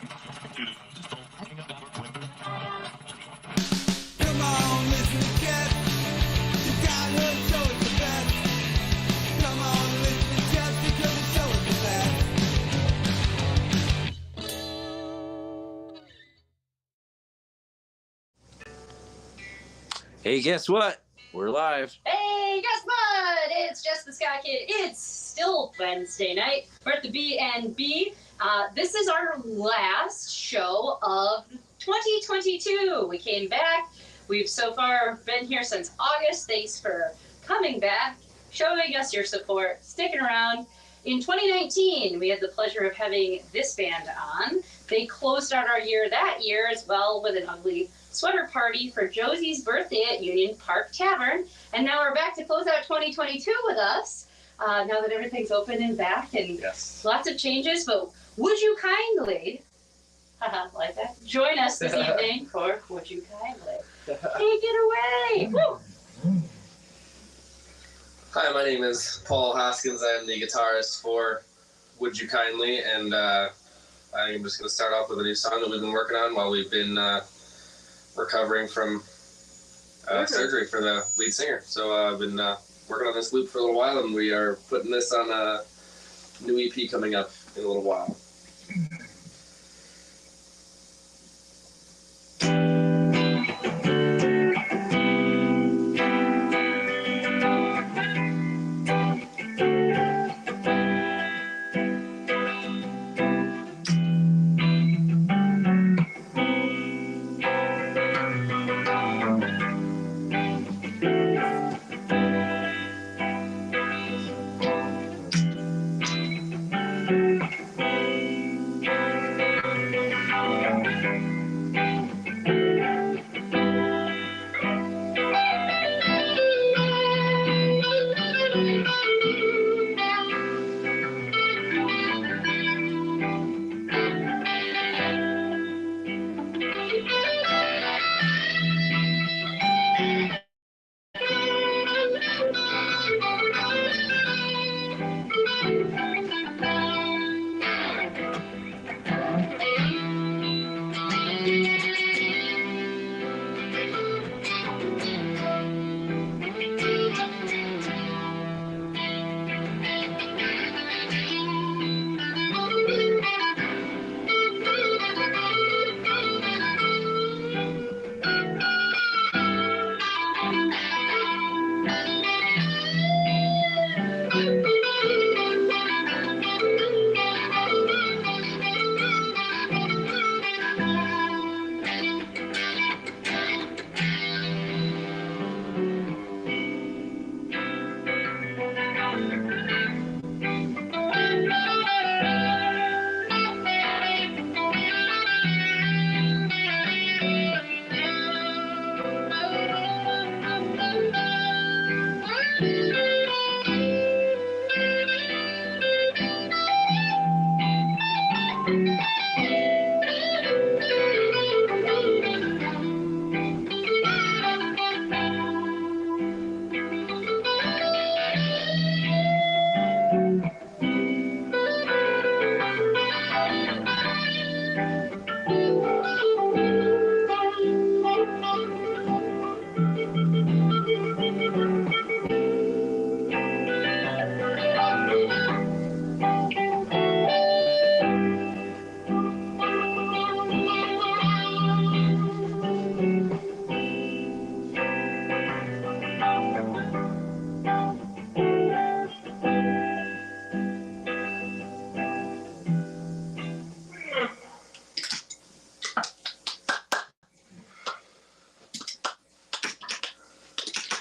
Come on, listen, Jess. You got her show it the best. Come on, listen, Jess, because the show is the best. Hey, guess what? We're live. Hey, guess what? It's Jess The Ska Kid. It's still Wednesday night. We're at the B&B. This is our last show of 2022. We came back. We've so far been here since August. Thanks for coming back, showing us your support, sticking around. In 2019, we had the pleasure of having this band on. They closed out our year that year as well with an ugly sweater party for Josie's birthday at Union Park Tavern. And now we're back to close out 2022 with us, now that everything's open and back and lots of changes. But would you kindly, like that, join us this evening for Would You Kindly? Take it away! Woo! Hi, my name is Paul Hoskins. I am the guitarist for Would You Kindly, and I'm just going to start off with a new song that we've been working on while we've been recovering from surgery for the lead singer. So I've been working on this loop for a little while, and we are putting this on a new EP coming up in a little while.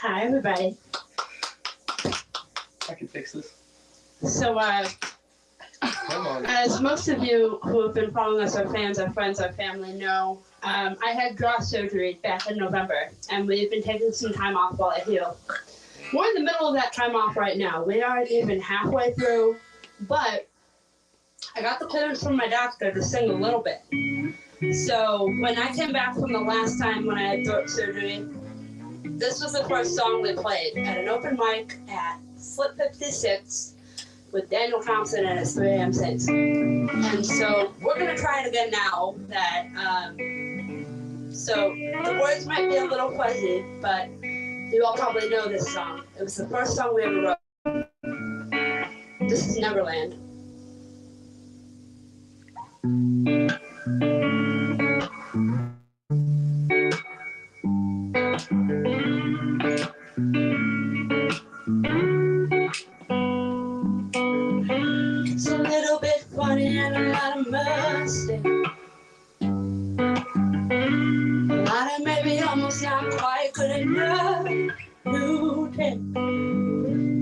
Hi, everybody. I can fix this. So, as most of you who have been following us, our fans, our friends, our family know, I had jaw surgery back in November, and we've been taking some time off while I heal. We're in the middle of that time off right now. We aren't even halfway through, but I got the clearance from my doctor to sing a little bit. So when I came back from the last time when I had throat surgery, this was the first song we played at an open mic at Slip 56 with Daniel Thompson and his 3 a.m. Saints. And so we're going to try it again now that, so the words might be a little fuzzy, but you all probably know this song. It was the first song we ever wrote. This is Neverland. It's a little bit funny and a lot of mistake. A lot of maybe almost not quite good enough to take.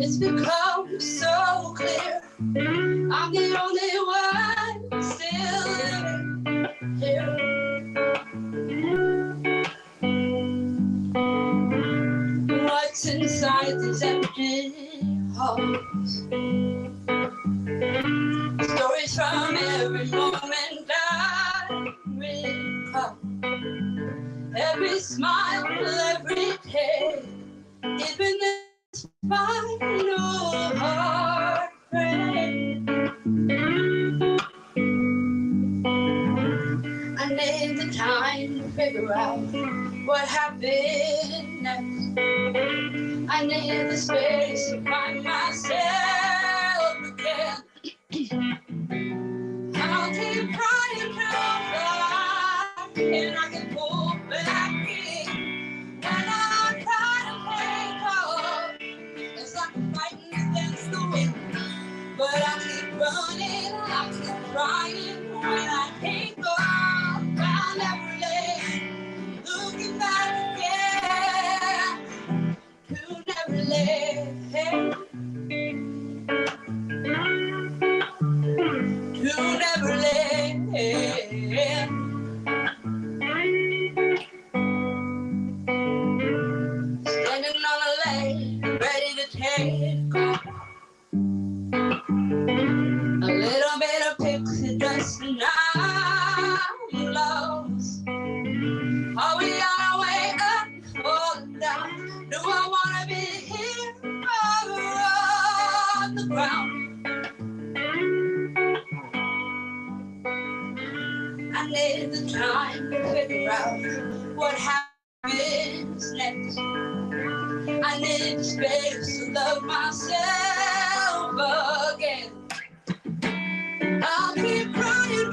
It's become so clear I'm the only one still living here. What's inside these empty halls? Stories from every moment I recall. Every smile, every day, even this final heartbreak. I need the time to figure out what happened next. I need the space to find myself again. I'll keep trying to fly, and I can pull back in. When I try to take off, it's like I'm fighting against the wind. But I keep running, I keep trying. When I take off, I'll never land. Looking back again to Neverland. To Neverland. Standing on a lake, ready to take off. A little bit of pixie dust and I'm lost. Are we on our way up or down? Do I want to be here or on the ground? I need the time to figure out what happens next. I need the space to love myself again. I'll keep trying to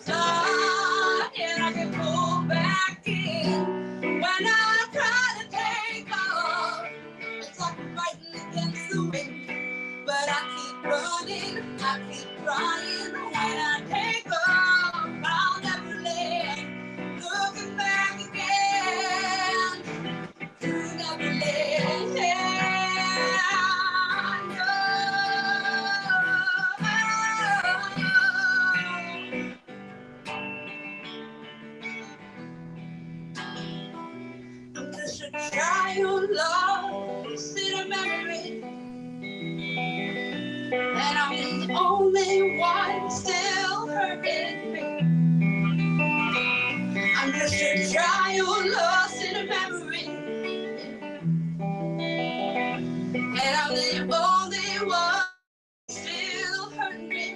fly, and I can pull back in. When I try to take off, it's like I'm fighting against the wind. But I keep running, I keep trying. When I take off, I'll never land. Looking back again to Neverland. I'm just a child lost in a memory, and I'm the only one still hurting me. I'm just a child lost in a memory, and I'm the only one still hurting me.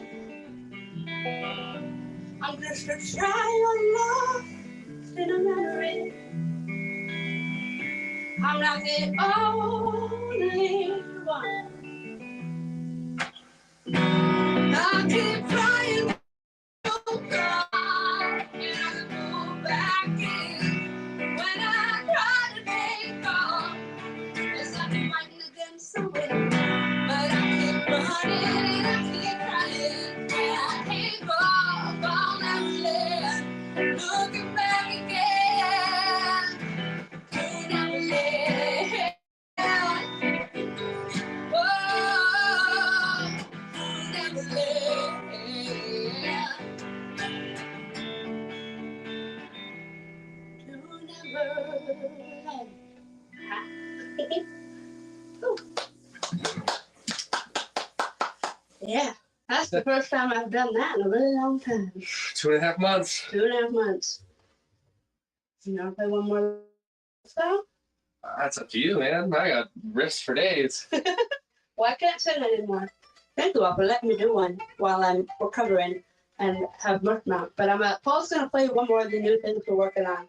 I'm just a child lost in a memory. I'm not the only one. I keep trying to fly, and I can pull back in. When I try to take off, it's like I'm fighting against the wind. But I keep running, and I keep trying. When I take off, I'll never land. Looking back again to Neverland. Whoa, to Neverland. To Neverland. Ooh. Yeah, that's the first time I've done that in a really long time. 2.5 months. 2.5 months. You want to play one more song? That's up to you, man. I got riffs for days. Well, I can't sing anymore. think about, but let me do one while I'm recovering and have much mouth. But Paul's gonna play one more of the new things we're working on,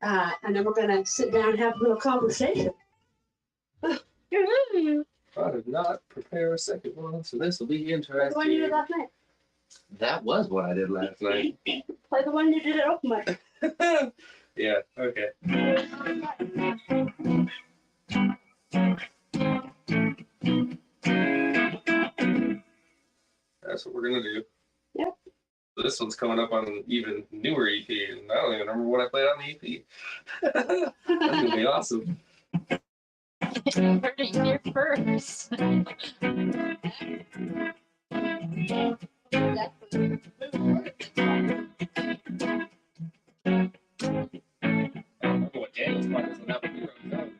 and then we're gonna sit down and have a little conversation. I did not prepare a second one, so this will be Play the one you did interesting. last night. That was what I did last night. Play the one you did at open mic. Yeah, okay. That's what we're gonna do. Yep. This one's coming up on an even newer EP, and I don't even remember what I played on the EP. That's gonna be awesome. You heard it here first. I don't know what Daniel's part is on that, but we wrote it down.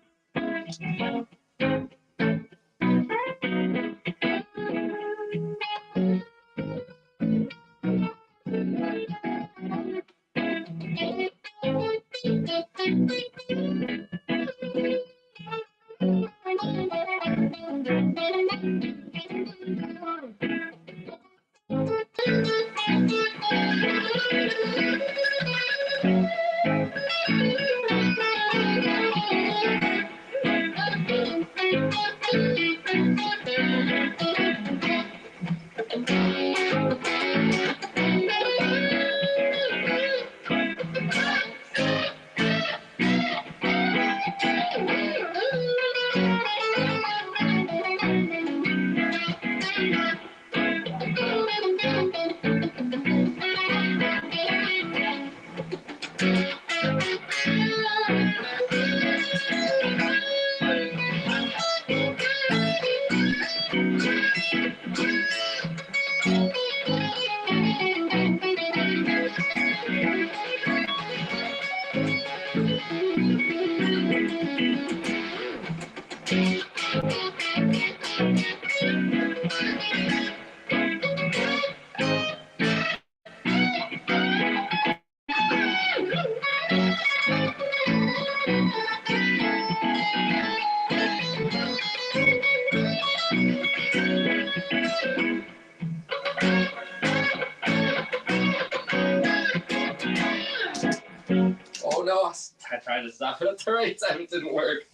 Oh no, I tried to stop it at the right time, it didn't work.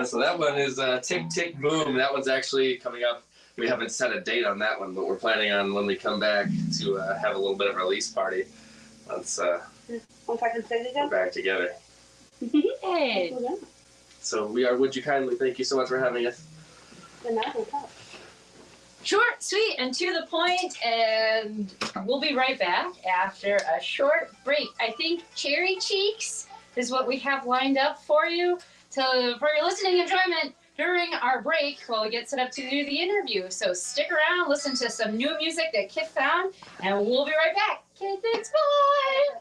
So that one is Tick Tick Boom. That one's actually coming up. We haven't set a date on that one, but we're planning on when we come back to have a little bit of a release party. Once Once I can sing we're again. back together. Hey. So we are Would You Kindly. Thank you so much for having us. And now we'll talk. Short, sweet, and to the point, and we'll be right back after a short break. I think Cherry Cheeks is what we have lined up for you for your listening enjoyment during our break while we get set up to do the interview. So stick around, listen to some new music that Kit found, and we'll be right back. Okay, thanks, bye!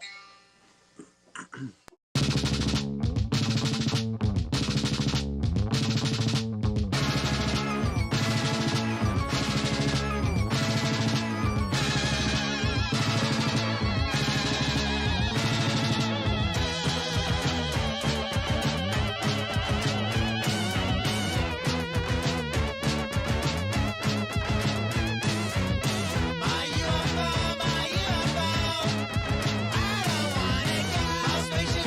My UFO, I don't wanna go. How spacious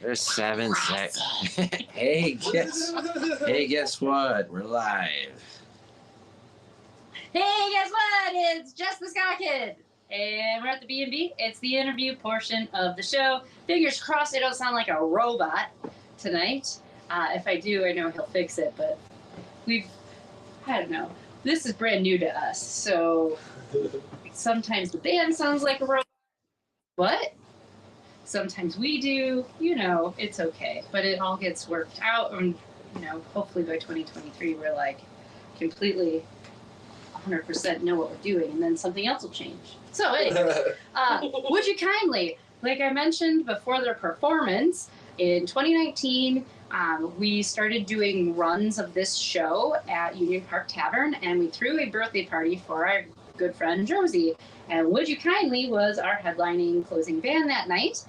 There's 7 seconds. Hey, guess what? We're live. Hey, guess what? It's Jess The Ska Kid. And we're at the B&B. It's the interview portion of the show. Fingers crossed I don't sound like a robot tonight. If I do, I know he'll fix it, but I don't know. This is brand new to us, so sometimes the band sounds like a robot. What? Sometimes we do. You know, it's okay. But it all gets worked out, and, you know, hopefully by 2023 we're like completely 100% know what we're doing, and then something else will change. So anyway, Would You Kindly, like I mentioned before their performance, in 2019, we started doing runs of this show at Union Park Tavern, and we threw a birthday party for our good friend Josie. And Would You Kindly was our headlining closing band that night.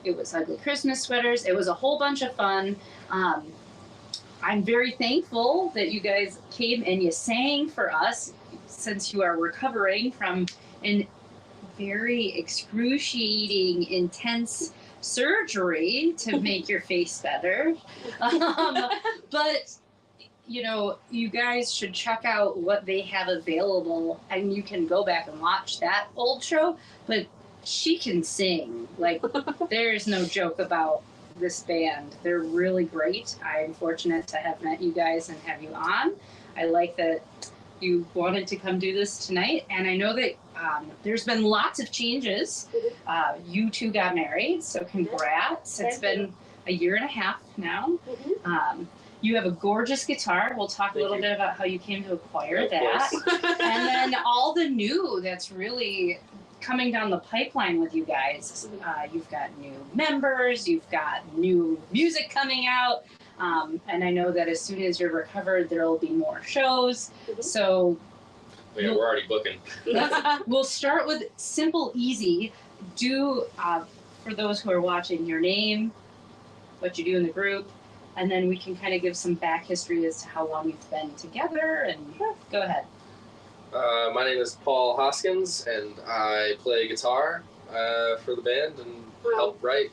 It was ugly Christmas sweaters. It was a whole bunch of fun. I'm very thankful that you guys came and you sang for us, since you are recovering from a very excruciating, intense surgery to make your face better. But, you know, you guys should check out what they have available, and you can go back and watch that old show. But she can sing. Like, there's no joke about this band. They're really great. I'm fortunate to have met you guys and have you on. I like that you wanted to come do this tonight, and I know that there's been lots of changes. You two got married, so congrats. It's been a year and a half now. You have a gorgeous guitar. We'll talk a little bit about how you came to acquire that. And then all the new that's really coming down the pipeline with you guys. You've got new members, you've got new music coming out, and I know that as soon as you're recovered, there will be more shows. So Yeah, we're already booking. we'll start with simple, easy. For those who are watching, your name, what you do in the group, and then we can kind of give some back history as to how long you've been together, and go ahead. My name is Paul Hoskins, and I play guitar for the band and help write.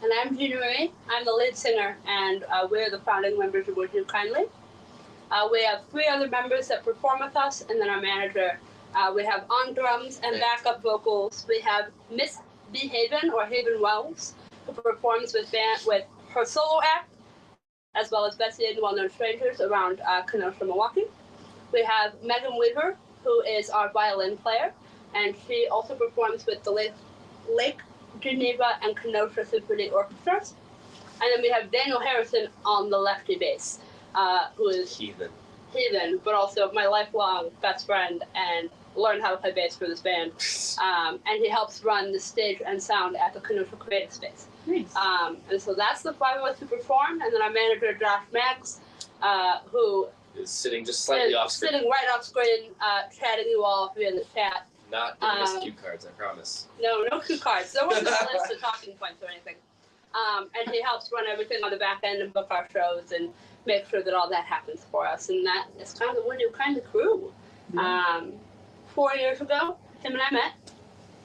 And I'm dreary. I'm the lead singer, and we're the founding members of Would You Kindly. We have 3 other members that perform with us, and then our manager. We have on drums and backup vocals. We have Miss B. Haven, or Haven Wells, who performs with her solo act, as well as Betsy and Well Known Strangers around Kenosha, Milwaukee. We have Megan Weaver, who is our violin player, and she also performs with the Lake Geneva and Kenosha Symphony Orchestras. And then we have Daniel Harrison on the lefty bass, who is Heathen, but also my lifelong best friend, and learned how to play bass for this band. And he helps run the stage and sound at the Kenosha Creative Space. Nice. And so that's the 5 of us who perform, and then our manager, Josh Maggs, who is sitting just slightly off screen. Sitting right off screen, chatting you all via the chat. Not giving us cue cards, I promise. No cue cards. There wasn't a list of talking points or anything. And he helps run everything on the back end and book our shows and make sure that all that happens for us. And that is kind of the Would You Kindly crew. 4 years ago, him and I met.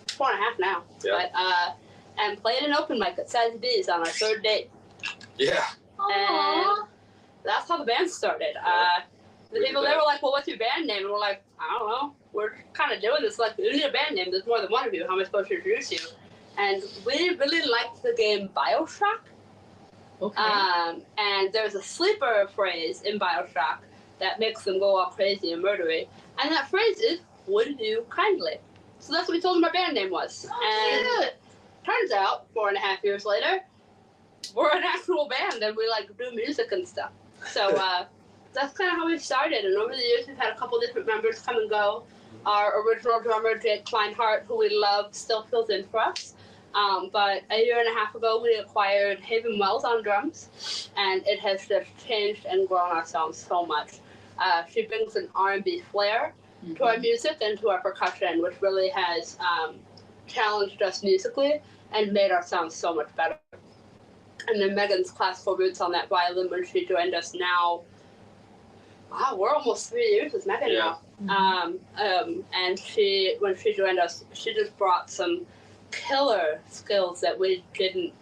4.5 now. Yep. But, and played an open mic at Size B's on our 3rd date. Yeah. And that's how the band started. The people, they were like, well, what's your band name? And we're like, I don't know. We're kind of doing this. Like, we need a band name. There's more than one of you. How am I supposed to introduce you? And we really liked the game BioShock. Okay. And there's a sleeper phrase in BioShock that makes them go all crazy and murdery. And that phrase is, Would You Kindly? So that's what we told them our band name was. And turns out, 4.5 years later, we're an actual band and we like do music and stuff. So that's kind of how we started. And over the years, we've had a couple different members come and go. Our original drummer, Jake Kleinhart, who we love, still fills in for us. But a year and a half ago, we acquired Haven Wells on drums, and it has just changed and grown our sound so much. She brings an R&B flair to our music and to our percussion, which really has challenged us musically and made our sound so much better. And then Megan's classical roots on that violin when she joined us now. Wow, we're almost 3 years with Megan now. And when she joined us, she just brought some killer skills that we didn't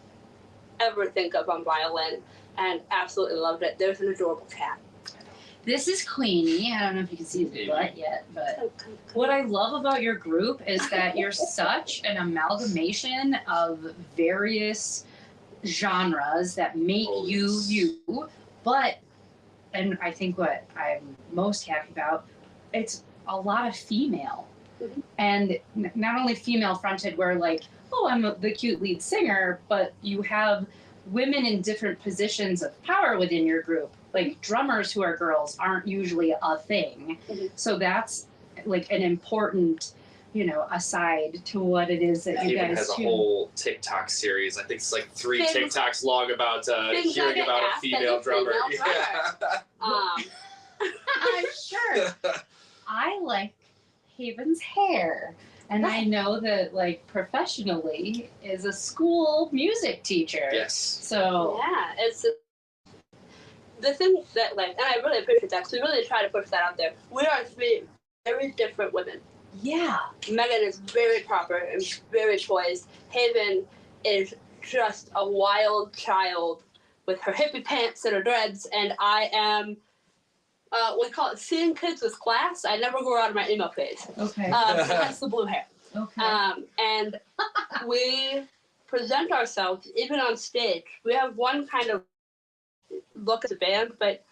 ever think of on violin, and absolutely loved it. There's an adorable cat. This is Queenie. I don't know if you can see his butt yet, but what I love about your group is that you're such an amalgamation of various genres that make you, but, and I think what I'm most happy about, it's a lot of female. Mm-hmm. And not only female fronted where like, oh, I'm the cute lead singer, but you have women in different positions of power within your group. Like drummers who are girls aren't usually a thing. Mm-hmm. So that's like an important, aside to what it is that you Haven guys has do. a whole TikTok series. I think it's like 3 Things- TikToks long about things hearing I get about a asked as female a drummer. female drummer. I'm sure. I like Haven's hair. And I know that, like, professionally is a school music teacher. Yes. So, Yeah, it's the thing that, like, and I really appreciate that because we really try to push that out there. We are 3 very different women. yeah. Megan is very proper and very poised. Haven is just a wild child with her hippie pants and her dreads, and I am, we call it seeing kids with class. I never grew out of my emo phase. Okay. Hence the blue hair. Okay. And we present ourselves, even on stage. We have one kind of look at the band, but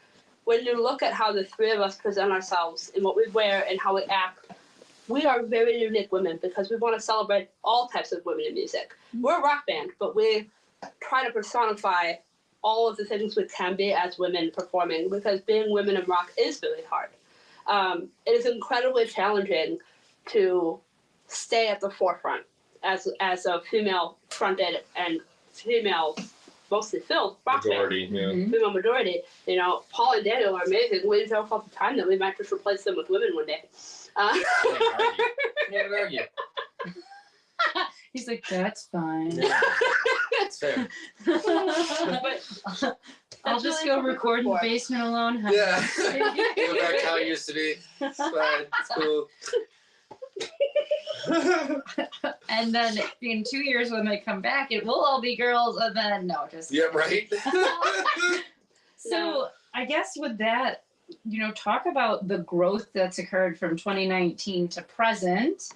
when you look at how the 3 of us present ourselves and what we wear and how we act, we are very unique women because we want to celebrate all types of women in music. We're a rock band, but we try to personify all of the things we can be as women performing because being women in rock is really hard. It is incredibly challenging to stay at the forefront as a female fronted and female mostly filled rock band. Majority, yeah. Mhm. Female majority. Paul and Daniel are amazing. We joke all the time that we might just replace them with women one day. Can't argue. He's like, that's fine. It's fair. But I'll just really go record in the for. basement alone. Huh? Yeah. Go back to how it used to be. It's fine. It's cool. And then in 2 years when they come back, it will all be girls. And then, no, just. Yeah, right? So I guess with that, talk about the growth that's occurred from 2019 to present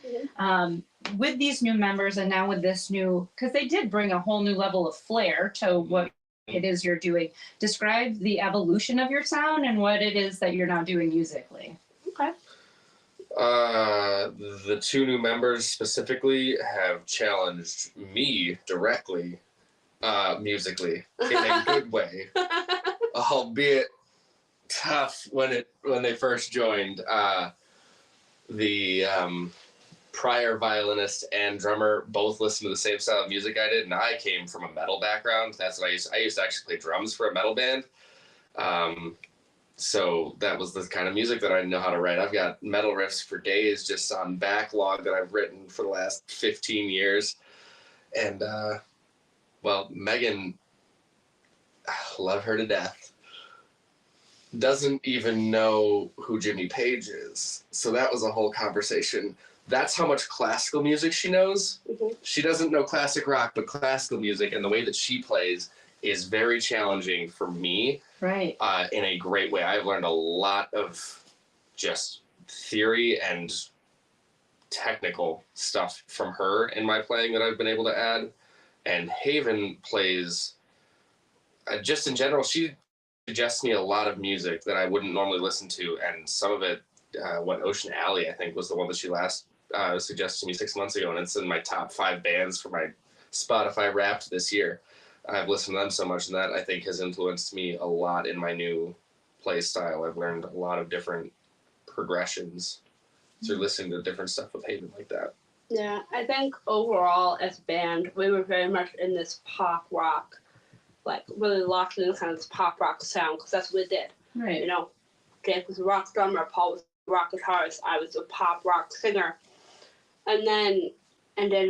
with these new members and now with this new, because they did bring a whole new level of flair to what it is you're doing. Describe the evolution of your sound and what it is that you're now doing musically. Okay. The 2 new members specifically have challenged me directly, musically, in a good way, albeit tough when they first joined. The prior violinist and drummer both listened to the same style of music I did, and I came from a metal background. That's what I used to actually play drums for a metal band. So that was the kind of music that I know how to write. I've got metal riffs for days just on backlog that I've written for the last 15 years. And, Megan, love her to death, doesn't even know who Jimmy Page is. So that was a whole conversation. That's how much classical music she knows. Mhm. She doesn't know classic rock, but classical music and the way that she plays is very challenging for me. Right. In a great way. I've learned a lot of just theory and technical stuff from her in my playing that I've been able to add. And Haven plays, just in general, she suggests me a lot of music that I wouldn't normally listen to. And some of it, Ocean Alley, I think, was the one that she last suggested to me 6 months ago. And it's in my top 5 bands for my Spotify Wrapped this year. I've listened to them so much, and that I think has influenced me a lot in my new play style. I've learned a lot of different progressions through listening to different stuff with Haven like that. Yeah, I think overall as a band, we were very much in this pop rock, like really locked in kind of this pop rock sound, because that's what we did. Right. Jake was a rock drummer, Paul was a rock guitarist, I was a pop rock singer. And then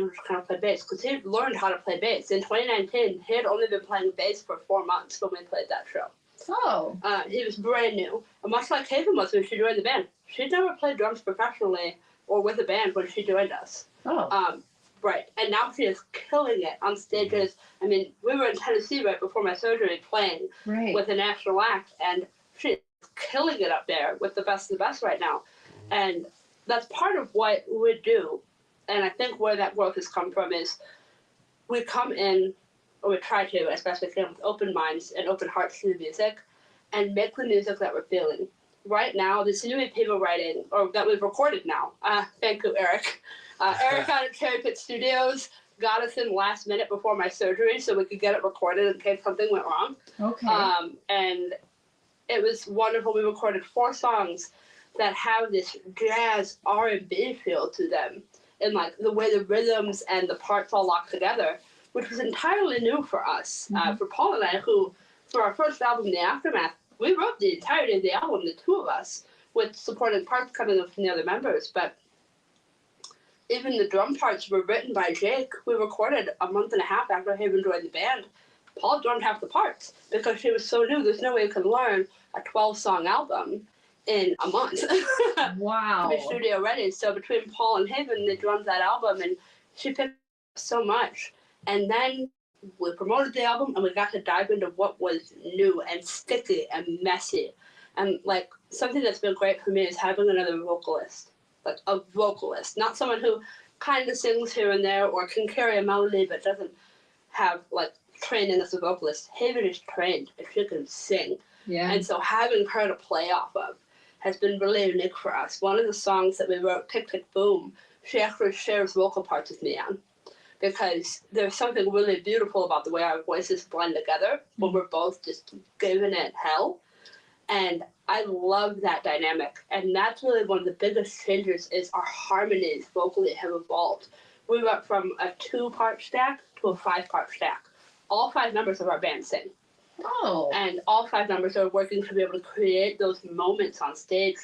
we just kind of played bass, because he learned how to play bass. In 2019, he had only been playing bass for 4 months when we played that show. Oh. He was brand new. And much like Haven was when she joined the band, she'd never played drums professionally or with a band when she joined us. Oh. Right. And now she is killing it on stages. I mean, we were in Tennessee right before my surgery playing Right. with a national act, and she's killing it up there with the best of the best right now. And that's part of what we do. And I think where that growth has come from is we come in, or we try to, as best we can, with open minds and open hearts to the music and make the music that we're feeling. Right now, this new EP we're writing, or that we've recorded now, thank you, Eric. Eric out at Cherry Pit Studios got us in last minute before my surgery so we could get it recorded in case something went wrong. Okay. And it was wonderful. We recorded 4 songs that have this jazz R&B feel to them, and like the way the rhythms and the parts all lock together, which was entirely new for us. For Paul and I, who, for our first album, The Aftermath, we wrote the entirety of the album, the 2 of us, with supporting parts coming up from the other members. But even the drum parts were written by Jake. We recorded a month and a half after Haven joined the band. Paul drummed half the parts because she was so new. There's no way you can learn a 12-song album in a month. Wow. To be studio ready. So between Paul and Haven, they drummed that album, and she picked up so much. And then we promoted the album, and we got to dive into what was new and sticky and messy. And like something that's been great for me is having another vocalist, like a vocalist, not someone who kind of sings here and there or can carry a melody but doesn't have like training as a vocalist. Haven is trained and she can sing. Yeah. And so having her to play off of has been really unique for us. One of the songs that we wrote, Tick Tick Boom, she actually shares vocal parts with me on, because there's something really beautiful about the way our voices blend together when we're both just giving it hell. And I love that dynamic. And that's really one of the biggest changes is our harmonies vocally have evolved. We went from a 2-part stack to a 5-part stack. All 5 members of our band sing. Oh. And all 5 members are working to be able to create those moments on stage.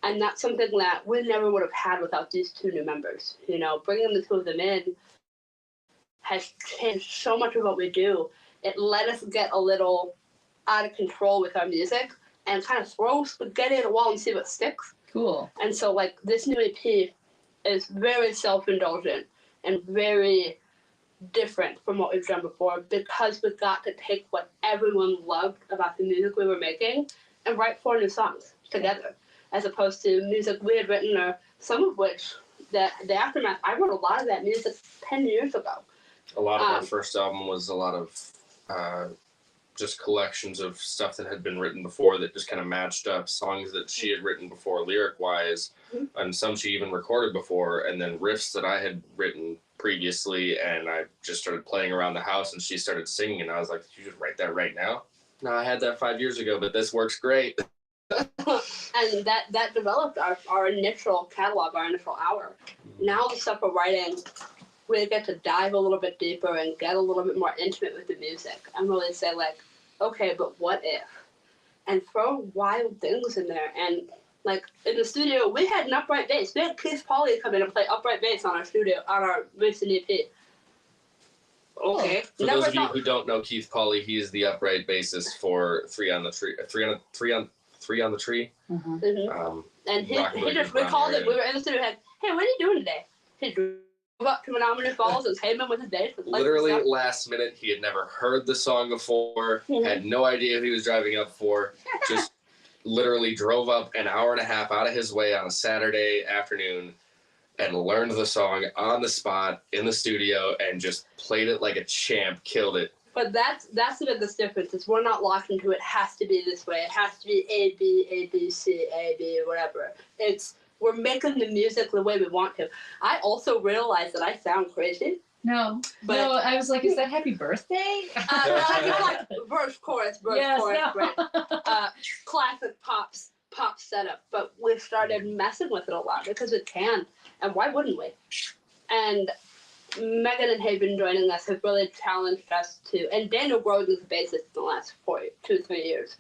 And that's something that we never would have had without these 2 new members. You know, bringing the 2 of them in has changed so much of what we do. It let us get a little out of control with our music and kind of throw spaghetti at a wall and see what sticks. Cool. And so, like, this new EP is very self-indulgent and very different from what we've done before, because we got to take what everyone loved about the music we were making and write 4 new songs together, as opposed to music we had written, or some of which, the Aftermath, I wrote a lot of that music 10 years ago. A lot of our first album was a lot of just collections of stuff that had been written before that just kind of matched up songs that she had written before lyric-wise, and some she even recorded before, and then riffs that I had written previously, and I just started playing around the house, and she started singing, and I was like, did you just write that right now? No, I had that 5 years ago, but this works great. And that developed our initial catalog, our initial hour. Now the stuff we're writing, we get to dive a little bit deeper and get a little bit more intimate with the music and really say, like, okay, but what if? And throw wild things in there. And like in the studio, we had an upright bass. We had Keith Pauley come in and play upright bass on our recent EP. Okay. For those of you who don't know Keith Pauley, he is the upright bassist for Three on the Tree. Mm-hmm. And he Rock just, we called him, we were in the studio, like, hey, what are you doing today? He drove up to Menominee Falls and came in with his bass. Literally last minute, he had never heard the song before, had no idea who he was driving up for, just literally drove up an hour and a half out of his way on a Saturday afternoon and learned the song on the spot in the studio and just played it like a champ, killed it. But that's the biggest difference, is we're not locked into it has to be this way. It has to be A, B, A, B, C, A, B, whatever. We're making the music the way we want to. I also realize that I sound crazy. No, I was like, is that Happy Birthday? Like verse, chorus, Yes, chorus, no. right? Classic pop setup. But we've started messing with it a lot because we can, and why wouldn't we? And Megan and Haven joining us have really challenged us to, and Daniel growing as a bassist in the last 2-3 years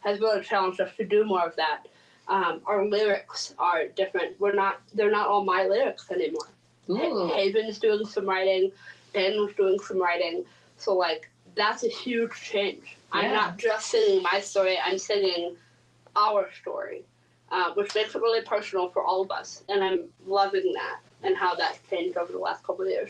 has really challenged us to do more of that. Our lyrics are different. They're not all my lyrics anymore. Haven's doing some writing, Daniel's doing some writing. So like that's a huge change. Yeah. I'm not just singing my story, I'm singing our story, which makes it really personal for all of us. And I'm loving that. and how that's changed over the last couple of years.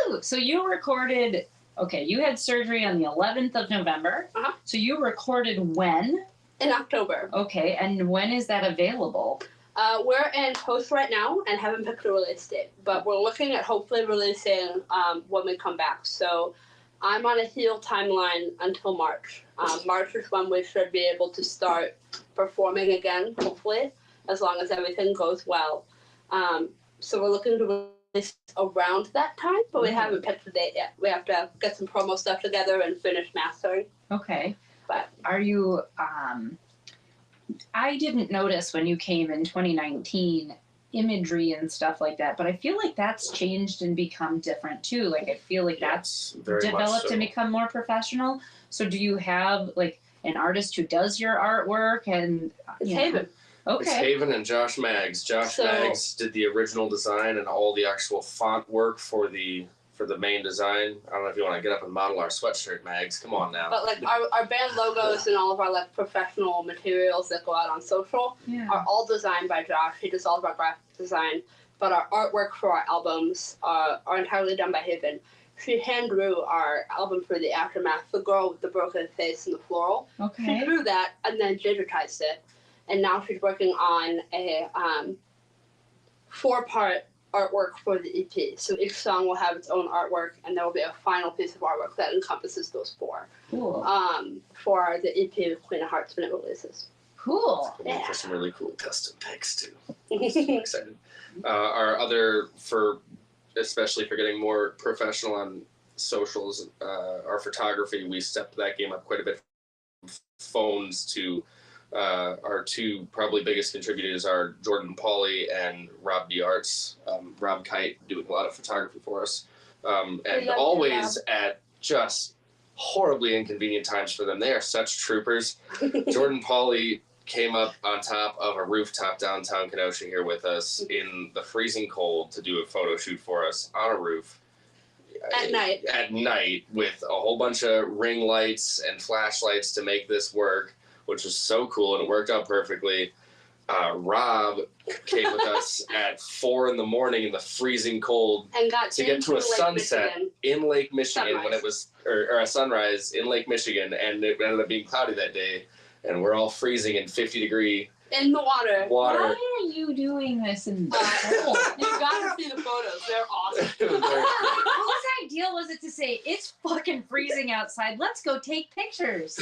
Ooh, so you recorded. Okay, you had surgery on the 11th of November. Uh-huh. So you recorded when? In October. Okay, and when is that available? We're in post right now and haven't picked a release date, but we're looking at hopefully releasing when we come back. So I'm on a heal timeline until March. March is when we should be able to start performing again, hopefully, as long as everything goes well. So we're looking to release around that time, but we haven't picked a date yet. We have to get some promo stuff together and finish mastering. Okay. But are you, I didn't notice when you came in 2019 imagery and stuff like that, but I feel like that's changed and become different too. Like I feel like that's developed and become more professional. So do you have like an artist who does your artwork and it's Haven. Okay. It's Haven and Josh Maggs. Josh Maggs did the original design and all the actual font work for the main design. I don't know if you want to get up and model our sweatshirt, Maggs. Come on now. But like our band logos and all of our like professional materials that go out on social are all designed by Josh. He does all of our graphic design. But our artwork for our albums are entirely done by Haven. She hand drew our album for the Aftermath, the girl with the broken face and the floral. Okay. She drew that and then digitized it. And now she's working on a 4-part artwork for the EP. So each song will have its own artwork, and there will be a final piece of artwork that encompasses those 4. Cool. For the EP of Queen of Hearts when it releases. Cool. Yeah. For some really cool custom pics too. I'm so excited. Our other, especially for getting more professional on socials, our photography, we stepped that game up quite a bit. From phones to our 2 probably biggest contributors are Jordan Pauly and Rob D. Arts. Rob Kite doing a lot of photography for us. And always at just horribly inconvenient times for them. They are such troopers. Jordan Pauly came up on top of a rooftop downtown Kenosha here with us in the freezing cold to do a photo shoot for us on a roof. At night with a whole bunch of ring lights and flashlights to make this work, which was so cool, and it worked out perfectly. Rob came with us at 4 a.m. in the freezing cold and got to get to a sunset Michigan. in Lake Michigan Sunrise. when it was, or a sunrise in Lake Michigan, and it ended up being cloudy that day, and we're all freezing in 50-degree in the water. Why are you doing this in the cold? You gotta see the photos. They're awesome. It was very cool. Whose idea was it to say, it's fucking freezing outside, let's go take pictures?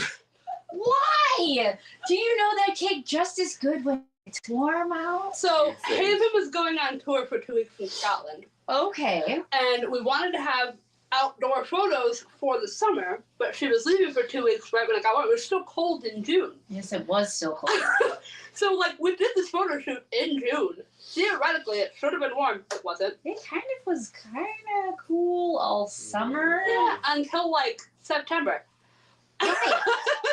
Why? Do you know that cake just as good when it's warm out? So Haven was going on tour for 2 weeks in Scotland. Okay. And we wanted to have outdoor photos for the summer, but she was leaving for 2 weeks right when I got home. It was still cold in June. Yes, it was still cold. So like we did this photo shoot in June. Theoretically, it should have been warm. It wasn't. It kind of was kind of cool all summer. Yeah, until like September.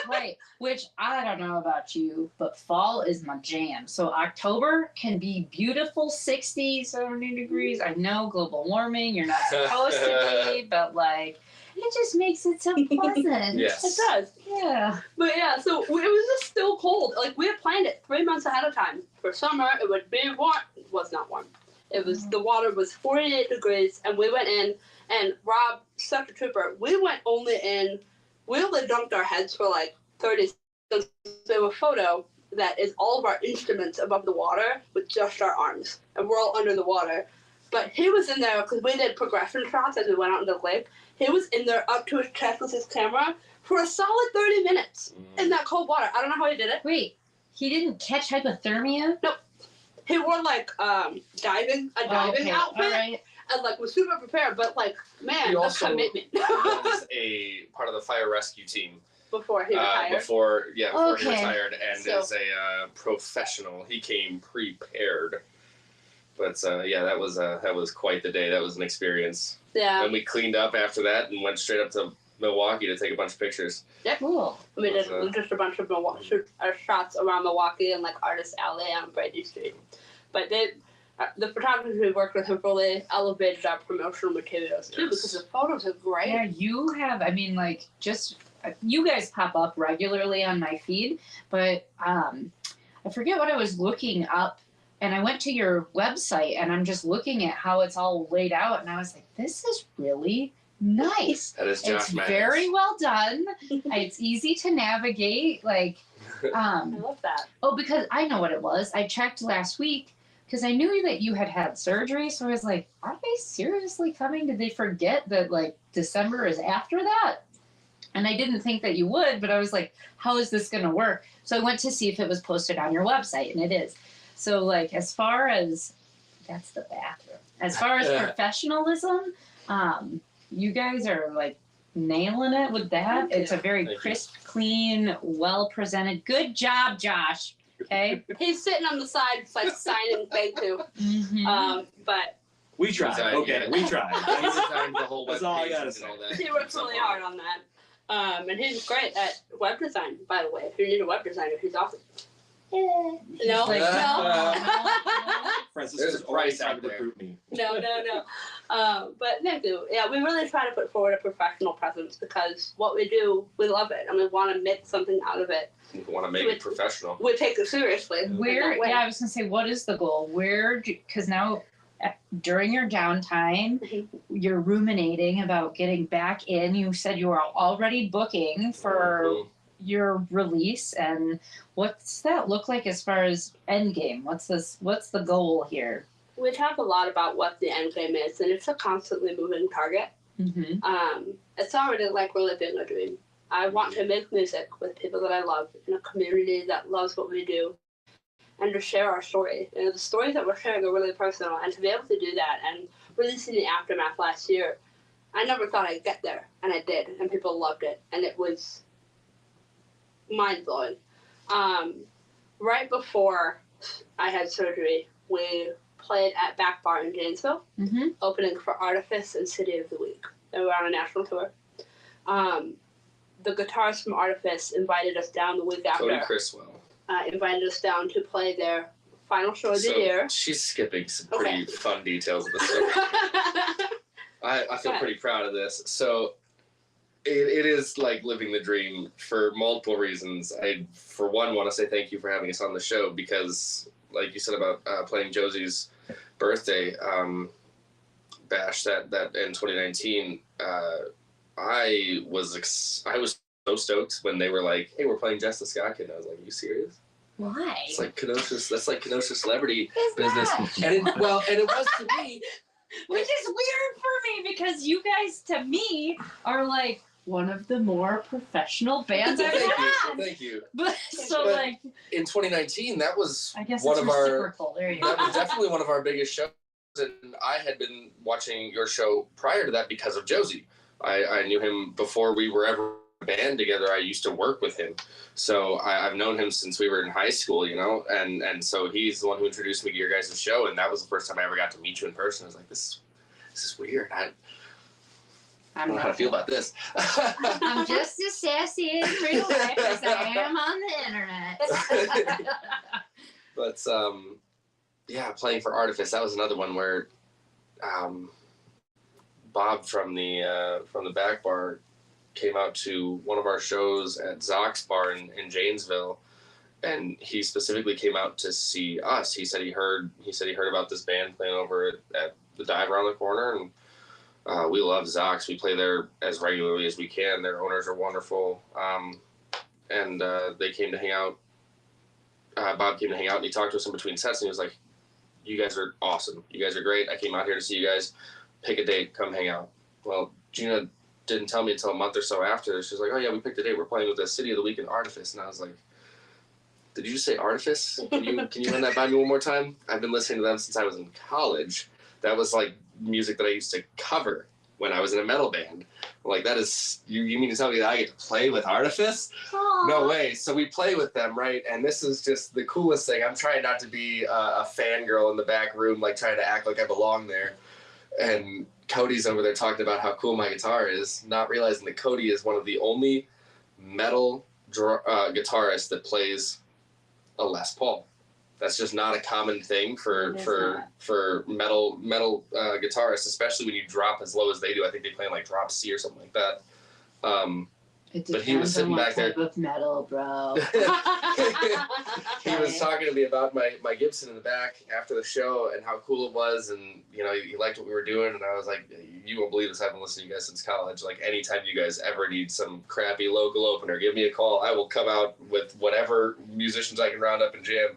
Right. Which I don't know about you, but fall is my jam. So October can be beautiful, 60, 70 degrees. I know global warming, you're not supposed to be, but like, it just makes it so pleasant. Yes. It does. Yeah. But yeah, so it was just still cold. Like we had planned it 3 months ahead of time. For summer, it would be warm. It was not warm. It was, the water was 48 degrees, and we went in, and Rob, such a trooper, we only dunked our heads for like 30 seconds. We have a photo that is all of our instruments above the water with just our arms, and we're all under the water. But he was in there, because we did progression shots as we went out into the lake. He was in there up to his chest with his camera for a solid 30 minutes in that cold water. I don't know how he did it. Wait, he didn't catch hypothermia? Nope. He wore like diving outfit. All right. And like was super prepared, but like man, He the also commitment was a part of the fire rescue team before he retired. before he Okay. retired, and So- as a professional, he came prepared. But that was quite the day. That was an experience. Yeah, And we cleaned up after that and went straight up to Milwaukee to take a bunch of pictures. Cool. we did was, just a bunch of shots around Milwaukee and like Artist Alley on Brady Street. But the photographers we worked with have really elevated our promotional materials too, Yes. because the photos are great. Yeah, you have, I mean, like, just, you guys pop up regularly on my feed, but I forget what I was looking up and I went to your website and I'm just looking at how it's all laid out, and I was like, this is really nice. That is Josh It's Maddox. very well done. It's easy to navigate. Like, I love that. oh, because I know what it was. I checked last week because I knew that you had surgery. So I was like, are they seriously coming? Did they forget that like December is after that? And I didn't think that you would, but I was like, how is this going to work? So I went to see if it was posted on your website, and it is. So like, as far as, that's the bathroom. As far as professionalism, you guys are like nailing it with that. It's a very crisp, clean, well presented. Good job, Josh. Okay. He's sitting on the side, like signing thank you. Mm-hmm. But We tried. Designed, Okay, yeah. we tried. He designed the whole That's web all I page gotta and say. all that. he works really hard on that. And he's great at web design, by the way. If you need a web designer, he's awesome. No, Like, no. Francisco's There's a always price trying out to there. recruit me. No. But thank you. Yeah, we really try to put forward a professional presence because what we do, we love it, and we want to make something out of it. You want to make it professional. We take it seriously. in where, that way. yeah, I was going to say, what is the goal? Where, because now during your downtime, you're ruminating about getting back in. You said you were already booking for Mhm. your release, and what's that look like as far as end game? What's the goal here? We talk a lot about what the end game is, and it's a constantly moving target. Mm-hmm. It's already like we're living a dream. I want to make music with people that I love in a community that loves what we do, and to share our story. And the stories that we're sharing are really personal, and to be able to do that and releasing the Aftermath last year, I never thought I'd get there, and I did, and people loved it, and it was mind-blowing. Right before I had surgery, we played at Back Bar in Janesville, Mm-hmm. opening for Artifice and City of the Week. They were on a national tour. The guitarist from Artifice invited us down the week after. Cody Criswell. Invited us down to play their final show of the year. She's skipping some pretty fun details of the story. I feel pretty proud of this. So it is like living the dream for multiple reasons. I, for one, want to say thank you for having us on the show because, like you said about playing Josie's birthday bash that in 2019, I was so stoked when they were like, "Hey, we're playing Jess The Ska Kid." And I was like, "Are you serious?" Why? It's like Kenosha. That's like Kenosha celebrity Is business. that? And it was to me. Which is weird for me because you guys, to me, are like one of the more professional bands I've had. Thank you. But so But like, in 2019, that was I guess one it's of our. reciprocal. There you go. That was definitely one of our biggest shows, and I had been watching your show prior to that because of Josie. I knew him before we were ever a band together. I used to work with him, so I've known him since we were in high school, you know, and so he's the one who introduced me to your guys' show, and that was the first time I ever got to meet you in person. I was like, this is weird. I don't know how to feel about this. I'm just as sassy in real life as I am on the internet. But yeah, playing for Artifice, that was another one where Bob from the Back Bar came out to one of our shows at Zock's Bar in Janesville, and he specifically came out to see us. He said he heard about this band playing over at the dive around the corner, and we love Zock's. We play there as regularly as we can. Their owners are wonderful, and they came to hang out. Bob came to hang out, and he talked to us in between sets, and he was like, "You guys are awesome. You guys are great. I came out here to see you guys. Pick a date, come hang out." Well, Gina didn't tell me until a month or so after. She's like, "Oh yeah, we picked a date. We're playing with the City of the Week in Artifice." And I was like, "Did you just say Artifice? Can you run that by me one more time?" I've been listening to them since I was in college. That was like music that I used to cover when I was in a metal band. Like, that is, you mean to tell me that I get to play with Artifice? No way. So we play with them, right? And this is just the coolest thing. I'm trying not to be a fangirl in the back room, like trying to act like I belong there. And Cody's over there talking about how cool my guitar is, not realizing that Cody is one of the only metal guitarists that plays a Les Paul. That's just not a common thing for metal guitarists, especially when you drop as low as they do. I think they play in like drop C or something like that. It But he was depends on sitting what back there. type of metal, bro. He was talking to me about my Gibson in the back after the show and how cool it was, and he liked what we were doing, and I was like, you won't believe this, I've been listening to you guys since college. Like, anytime you guys ever need some crappy local opener, give me a call. I will come out with whatever musicians I can round up and jam.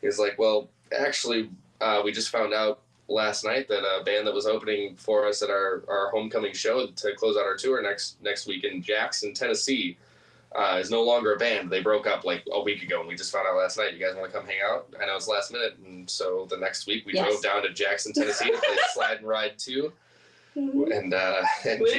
He's like, well, actually, we just found out last night that a band that was opening for us at our homecoming show to close out our tour next week in Jackson, Tennessee, is no longer a band. They broke up like a week ago, and we just found out last night. You guys want to come hang out? I know it's last minute, and so the next week we drove down to Jackson, Tennessee to play Slide and Ride 2, and jammed out with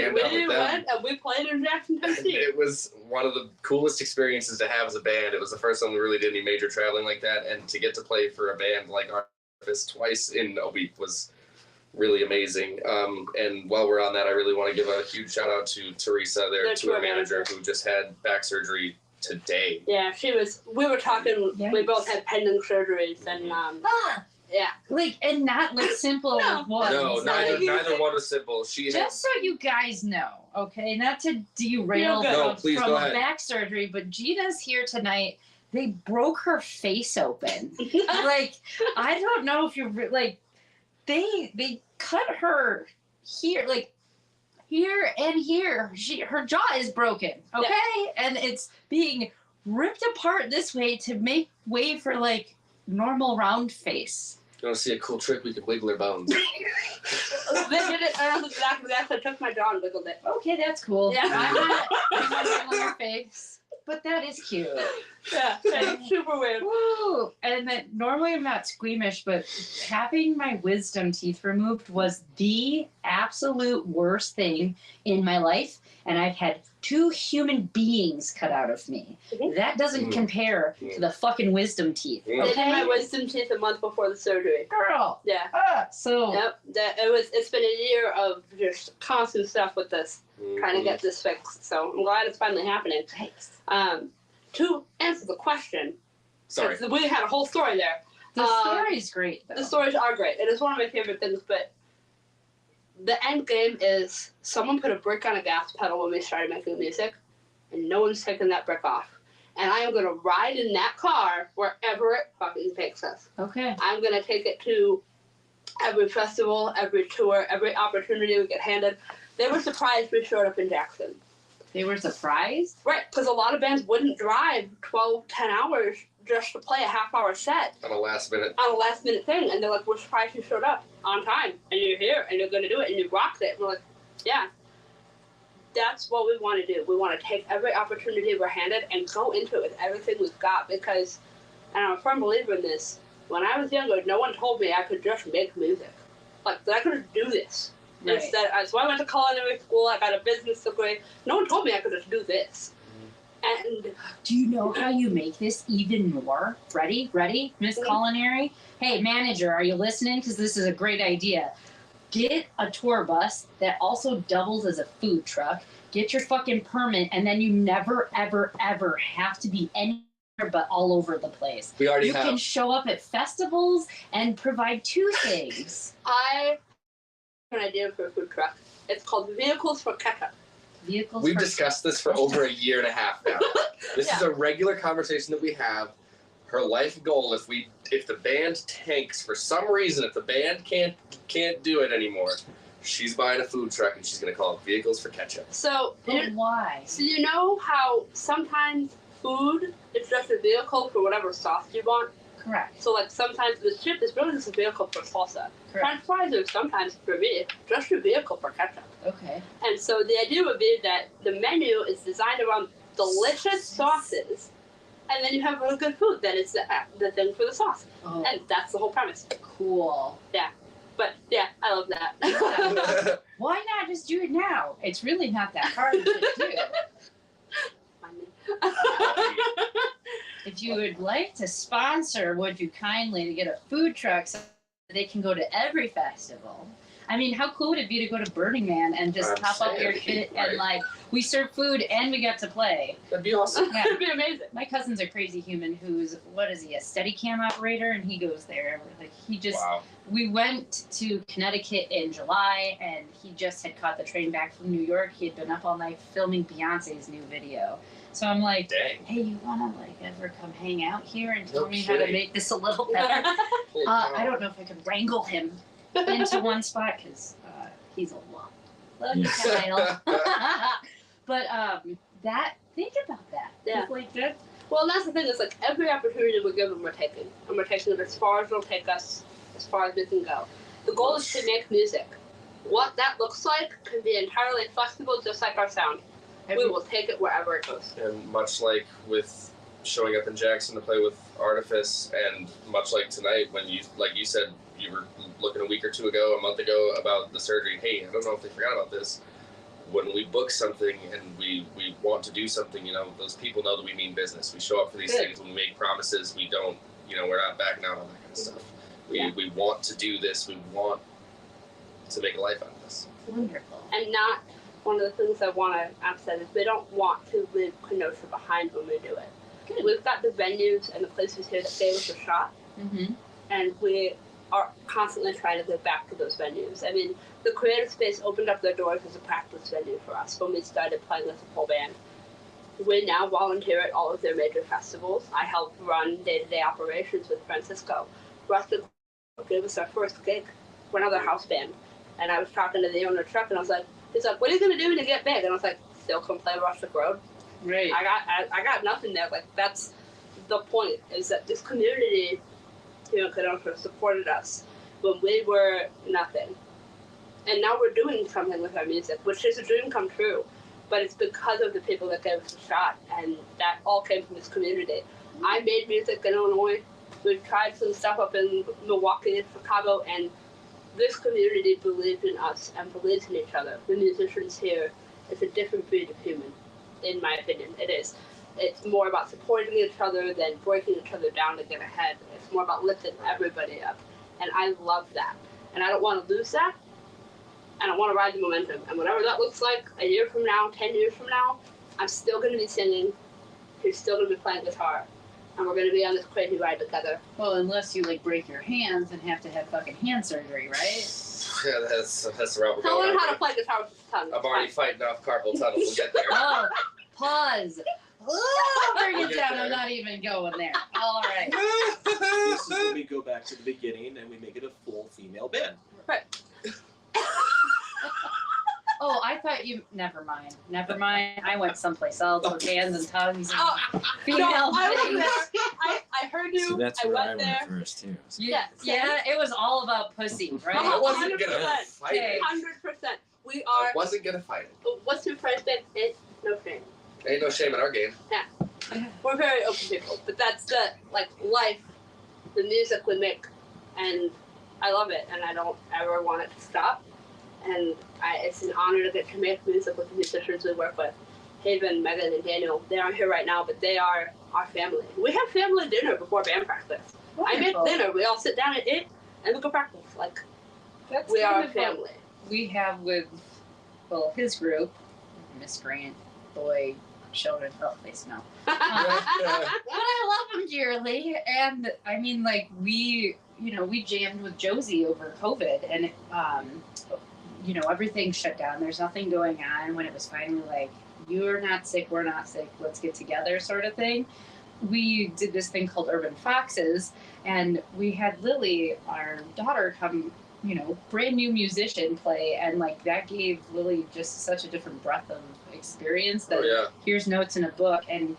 them. And we played in Jackson, Tennessee. It was one of the coolest experiences to have as a band. It was the first time we really did any major traveling like that, and to get to play for a band like ours twice in a week was really amazing. And while we're on that, I really want to give a huge shout out to Teresa, their tour manager, who just had back surgery today. Yeah, we were talking, Yes. we both had pending surgeries, and yeah. Like, and not like simple ones. No, Like, neither one was simple. just so you guys know, okay, not to derail You're good. No, please from go a ahead. back surgery, but Gina's here tonight. They broke her face open. Like, I don't know if you're like, they cut her here, like here and here. Her jaw is broken, okay, and it's being ripped apart this way to make way for like normal round face. You want to see a cool trick? We could wiggle her bones. They did it, and I was exactly that, so I took my jaw and wiggled it. Okay, that's cool. Yeah. I'm not on your face, but that is cute. Yeah, it's super weird. Woo! And then normally I'm not squeamish, but having my wisdom teeth removed was the absolute worst thing in my life. And I've had 2 human beings cut out of me. Mhm. That doesn't compare to the fucking wisdom teeth. Mm. They did my Okay? wisdom teeth a month before the surgery. Girl. Yeah. So Yep. It's been a year of just constant stuff with this, trying to get this fixed. So I'm glad it's finally happening. thanks. To answer the question, Sorry. 'cause we had a whole story there. The story's great though. The stories are great. It is one of my favorite things, but the end game is someone put a brick on a gas pedal when we started making music, and no one's taken that brick off. And I am going to ride in that car wherever it fucking takes us. Okay. I'm going to take it to every festival, every tour, every opportunity we get handed. They were surprised we showed up in Jackson. They were surprised? Right, because a lot of bands wouldn't drive 12, 10 hours just to play a half-hour set On a last minute. on a last-minute thing. And they're like, we're surprised you showed up on time, and you're here, and you're going to do it, and you rocked it. And we're like, yeah. That's what we want to do. We want to take every opportunity we're handed and go into it with everything we've got, because, and I'm a firm believer in this, when I was younger, no one told me I could just make music. Like, that I could just do this. Right. Instead, so I went to culinary school, I got a business degree. No one told me I could just do this. And Do you know how you make this even more? Ready, Miss Culinary? Hey, manager, are you listening? Because this is a great idea. Get a tour bus that also doubles as a food truck. Get your fucking permit, and then you never, ever, ever have to be anywhere but all over the place. We already You have. can show up at festivals and provide 2 things. I have an idea for a food truck. It's called Vehicles for Ketchup. Vehicles. We've for- discussed this for over a year and a half now. This is a regular conversation that we have. Her life goal, if the band tanks for some reason, if the band can't do it anymore, she's buying a food truck and she's gonna call it Vehicles for Ketchup. So, But why? so you know how sometimes food is just a vehicle for whatever sauce you want? Correct. So like sometimes the chip is really just a vehicle for salsa. Correct. French fries are sometimes for me just a vehicle for ketchup. Okay. And so the idea would be that the menu is designed around delicious sauces, and then you have really good food that is the thing for the sauce. Oh, And that's the whole premise. cool. But yeah, I love that. Why not just do it now? It's really not that hard to do. If you would like to sponsor Would You Kindly to get a food truck so they can go to every festival, I mean, how cool would it be to go to Burning Man and just I'm pop up saying, your shit right? and like we serve food and we got to play. That'd be awesome. Yeah. It'd be amazing. My cousin's a crazy human who's, what is he, a Steadicam operator, and he goes there. Like he just, Wow. we went to Connecticut in July, and he just had caught the train back from New York. He had been up all night filming Beyonce's new video. So I'm like, Dang. hey, you wanna like ever come hang out here and tell No me how to kidding. make this a little better? Holy I cow. don't know if I could wrangle him into one spot because he's a lot. Love you, Kyle. But think about that. Yeah. It's like that. Well, that's the thing. Is like every opportunity we're given, we're taking, and we're taking it as far as it'll take us, as far as we can go. The goal is to make music. What that looks like can be entirely flexible, just like our sound. We will take it wherever it goes. And much like with showing up in Jackson to play with Artifice, and much like tonight when you, like you said, you were looking a month ago about the surgery. Hey, I don't know if they forgot about this. When we book something and we want to do something, those people know that we mean business. We show up for these Good. things. When we make promises, we don't, we're not backing out on that kind of stuff. We want to do this. We want to make a life out of this. Wonderful. And not one of the things I want to emphasize is we don't want to leave Kenosha behind when we do it. Good. We've got the venues and the places here that gave us a shot, Mm-hmm. and we are constantly trying to get back to those venues. I mean, the creative space opened up their doors as a practice venue for us when we started playing with a full band. We now volunteer at all of their major festivals. I help run day-to-day operations with Francisco. Rustic gave us our first gig. We're another house band. And I was talking to the owner of the truck, and I was like, he's like, what are you going to do when you get big? And I was like, still come play Rustic Road. Right. I got nothing there. Like, that's the point, is that this community here in Kenosha supported us when we were nothing. And now we're doing something with our music, which is a dream come true. But it's because of the people that gave us a shot, and that all came from this community. I made music in Illinois. We've tried some stuff up in Milwaukee and Chicago, and this community believed in us and believes in each other. The musicians here, it's a different breed of human, in my opinion. It is. It's more about supporting each other than breaking each other down to get ahead. It's more about lifting everybody up. And I love that. And I don't want to lose that. And I want to ride the momentum. And whatever that looks like, a year from now, 10 years from now, I'm still going to be singing. He's still going to be playing guitar. And we're going to be on this crazy ride together. Well, unless you like break your hands and have to have fucking hand surgery, right? Yeah, that's the route we're He'll going. learn how to play guitar with his tongue. I'm already fighting off carpal tunnel. We'll get there. Oh, pause. Oh, bring We'll it get down. there. I'm not even going there. All right. This is when we go back to the beginning and we make it a full female band. Oh, I thought you. Never mind. Never mind. I went someplace else with hands and tongues and Oh, female no, I was things. there. I heard you. So that's I where I went went there. first too. Yeah, Yeah, yeah, it was all about pussy, right? I wasn't gonna 100%. fight it. 100%. We I are. wasn't gonna fight it. What's your phrase, babe? It's no shame. Ain't no shame in our game. We're very open people, but that's the life, the music we make, and I love it, and I don't ever want it to stop. And it's an honor to get to make music with the musicians we work with. Haven, Megan, and Daniel, they aren't here right now, but they are our family. We have family dinner before band practice. I make Wonderful. dinner. We all sit down and eat, and we go practice. Like, That's we are kind a of what family. we have with, well, his group, Miss Grant, boy, children, oh, they smell. But I love him dearly, and I mean, like, we jammed with Josie over COVID, and everything shut down. There's nothing going on. When it was finally like, you're not sick, we're not sick, let's get together, sort of thing. We did this thing called Urban Foxes, and we had Lily, our daughter, come, brand new musician, play, and like that gave Lily just such a different breadth of experience that Oh yeah. here's notes in a book, and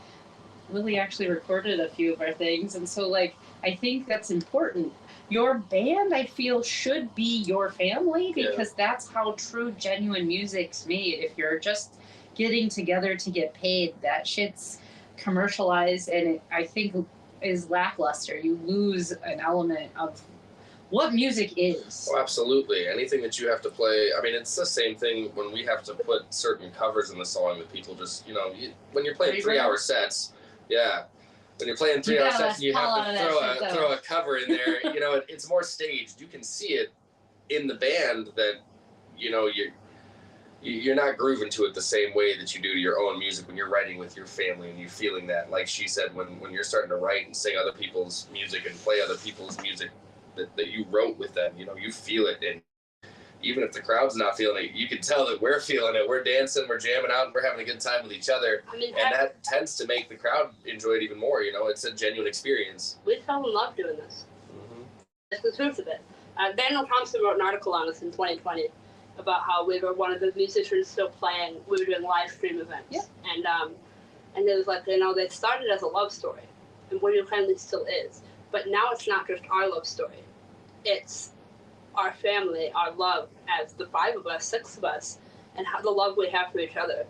Lily actually recorded a few of our things, and so like I think that's important. Your band, I feel, should be your family, because that's how true, genuine music's made. If you're just getting together to get paid, that shit's commercialized, and it, I think, is lackluster. You lose an element of what music is. Oh, absolutely. Anything that you have to play. I mean, it's the same thing when we have to put certain covers in the song that people just, when you're playing 3-hour sets, yeah. When you're playing 3-hour gotta sets and you pull have out of to that shit, though. throw a cover in there, it's more staged. You can see it in the band that, you know, you're not grooving to it the same way that you do to your own music when you're writing with your family and you're feeling that. Like she said, when you're starting to write and sing other people's music and play other people's music that you wrote with them, you know, you feel it. And even if the crowd's not feeling it, you can tell that we're feeling it. We're dancing, we're jamming out, and we're having a good time with each other. I mean, and that tends to make the crowd enjoy it even more. You know, it's a genuine experience. we fell in love doing this. Mm-hmm. That's the truth of it. Daniel Thompson wrote an article on us in 2020 about how we were one of the musicians still playing. We were doing live stream events. Yeah. And it was like, you know, they started as a love story, and Would You Kindly still is. But now it's not just our love story. It's our family, our love as the 5 of us, 6 of us, and how the love we have for each other.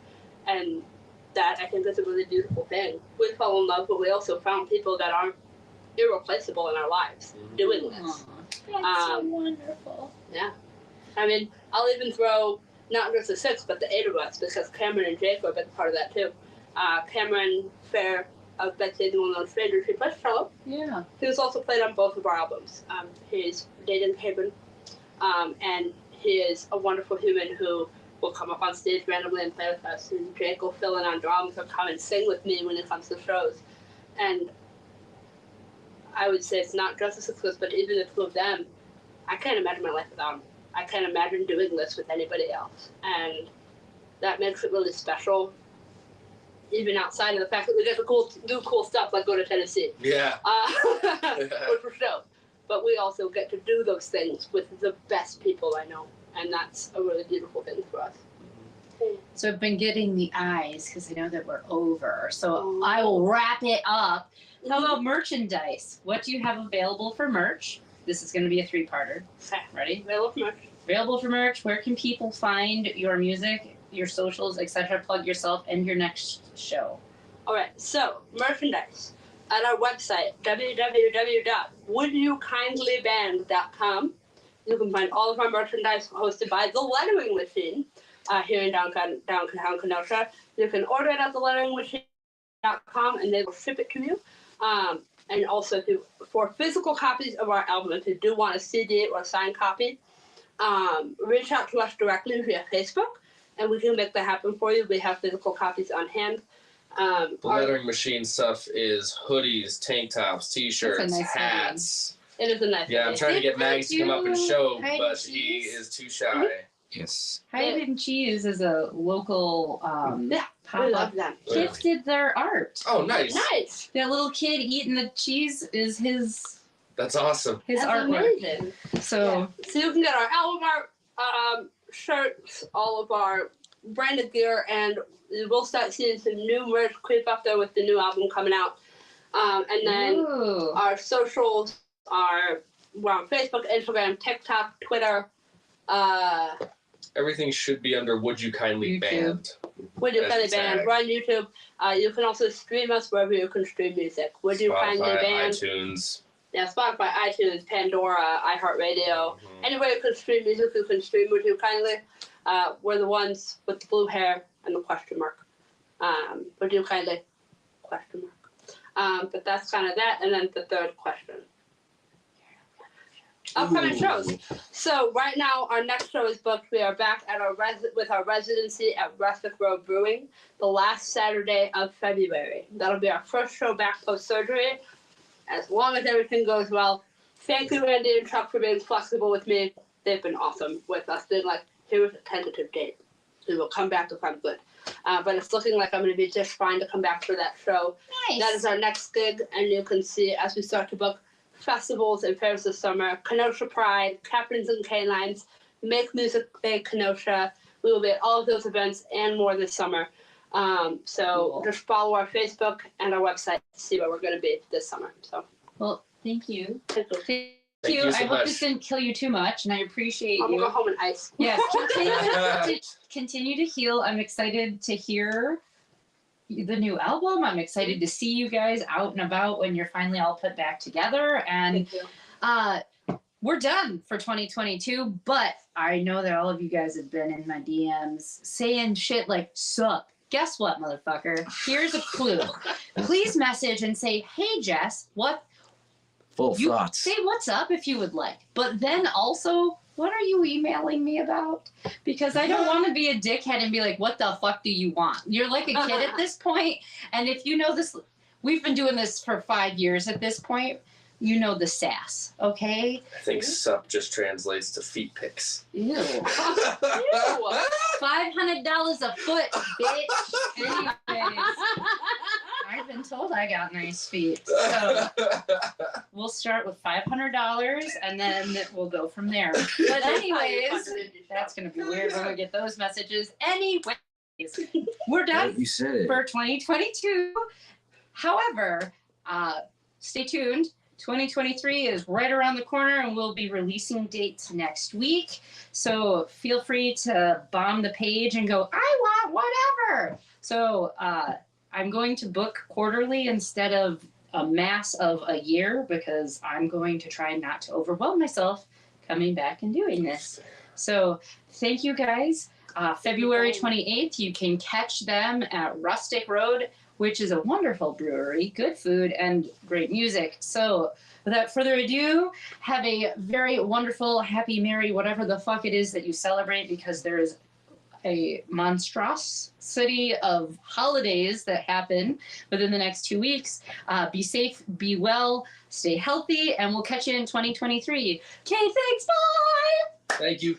And that, I think, is a really beautiful thing. We fell in love, but we also found people that are irreplaceable in our lives doing this. Aw, that's so wonderful. Yeah. I mean, I'll even throw not just the 6, but the 8 of us, because Cameron and Jake are a big part of that too. Cameron Fair of Betsy the Well-Known Stranger, he plays cello. Yeah. He was also played on both of our albums. He's dating Haven, and he is a wonderful human who will come up on stage randomly and play with us. And Jake will fill in on drums or come and sing with me when it comes to shows. And I would say it's not just a success, but even the 2 of them, I can't imagine my life without them. I can't imagine doing this with anybody else. And that makes it really special, even outside of the fact that we get to do cool stuff like go to Tennessee. Yeah. Which we're stoked. But we also get to do those things with the best people I know. And that's a really beautiful thing for us. So I've been getting the eyes because I know that we're over. So I will wrap it up. How about merchandise? What do you have available for merch? This is going to be a 3-parter. Okay. Ready? Available for merch. Available for merch. Where can people find your music, your socials, etc.? Plug yourself and your next show. All right. So, merchandise. At our website, www.wouldyoukindlyband.com. You can find all of our merchandise hosted by The Lettering Machine here in downtown Kenosha. You can order it at theletteringmachine.com and they will ship it to you. And also, for physical copies of our album, if you do want a CD or a signed copy, reach out to us directly via Facebook, and we can make that happen for you. We have physical copies on hand. The Lettering Machine stuff is hoodies, tank tops, T-shirts, nice hats. It is a nice Yeah, I'm hoodie. trying to get Mags to come up and show, Hide but and he cheese. is too shy. Yes. Hide and Cheese is a local Yeah, we pop-up. love them. Kids did their art. Oh, nice. Nice. That little kid eating the cheese is his That's awesome. That's artwork. amazing. So Yeah. So you can get our album art, shirts, all of our branded gear, and we'll start seeing some new merch creep up there with the new album coming out. And then Ooh. our socials are, we're on Facebook, Instagram, TikTok, Twitter. Everything should be under Would You Kindly YouTube. Band. Would You As Kindly the tag. Band. We're on YouTube. You can also stream us wherever you can stream music. Would You Kindly Spotify, Band. iTunes. Yeah, Spotify, iTunes, Pandora, iHeartRadio. Mhm. Anywhere you can stream music, you can stream Would You Kindly. We're the ones with the blue hair and the question mark. Would You Kindly? Question mark. But that's kind of that. And then the third question. Upcoming shows. So right now, our next show is booked. We are back at our with our residency at Rustic Road Brewing the last Saturday of February. That'll be our first show back post-surgery, as long as everything goes well. Thank you, Randy and Chuck, for being flexible with me. They've been awesome with us. They're like, here's a tentative date. We will come back if I'm good. But it's looking like I'm going to be just fine to come back for that show. Nice. That is our next gig, and you can see as we start to book festivals and fairs this summer, Kenosha Pride, Captains and Canines, Make Music Day Kenosha. We will be at all of those events and more this summer. So Cool. just follow our Facebook and our website to see where we're going to be this summer. So Well, thank you. thank you. Thank you. you so I hope much. this didn't kill you too much, and I appreciate I'm going you. to go home and ice. Yes, continue to heal. I'm excited to hear the new album. I'm excited to see you guys out and about when you're finally all put back together. And Thank you. we're done for 2022, but I know that all of you guys have been in my DMs saying shit like, sup. Guess what, motherfucker? Here's a clue. Please message and say, hey, Jess, what? Full You thoughts. say what's up if you would like, but then also what are you emailing me about? Because I don't want to be a dickhead and be like, what the fuck do you want? You're like a kid at this point, and if you know this, we've been doing this for 5 years at this point, you know the sass, okay? I think sup just translates to feet pics. Ew. $500 a foot, bitch. Anyways, I've been told I got nice feet. So we'll start with $500 and then we'll go from there. But anyways, that's going to be weird when we get those messages. Anyways, we're done You said it. for 2022. However, stay tuned. 2023 is right around the corner and we'll be releasing dates next week. So feel free to bomb the page and go, I want whatever. So I'm going to book quarterly instead of a mass of a year because I'm going to try not to overwhelm myself coming back and doing this. So thank you guys. February 28th, you can catch them at Rustic Road, which is a wonderful brewery, good food, and great music. So without further ado, have a very wonderful, happy, merry, whatever the fuck it is that you celebrate, because there is a monstrosity of holidays that happen within the next 2 weeks. Be safe, be well, stay healthy, and we'll catch you in 2023. Okay, thanks, bye! Thank you.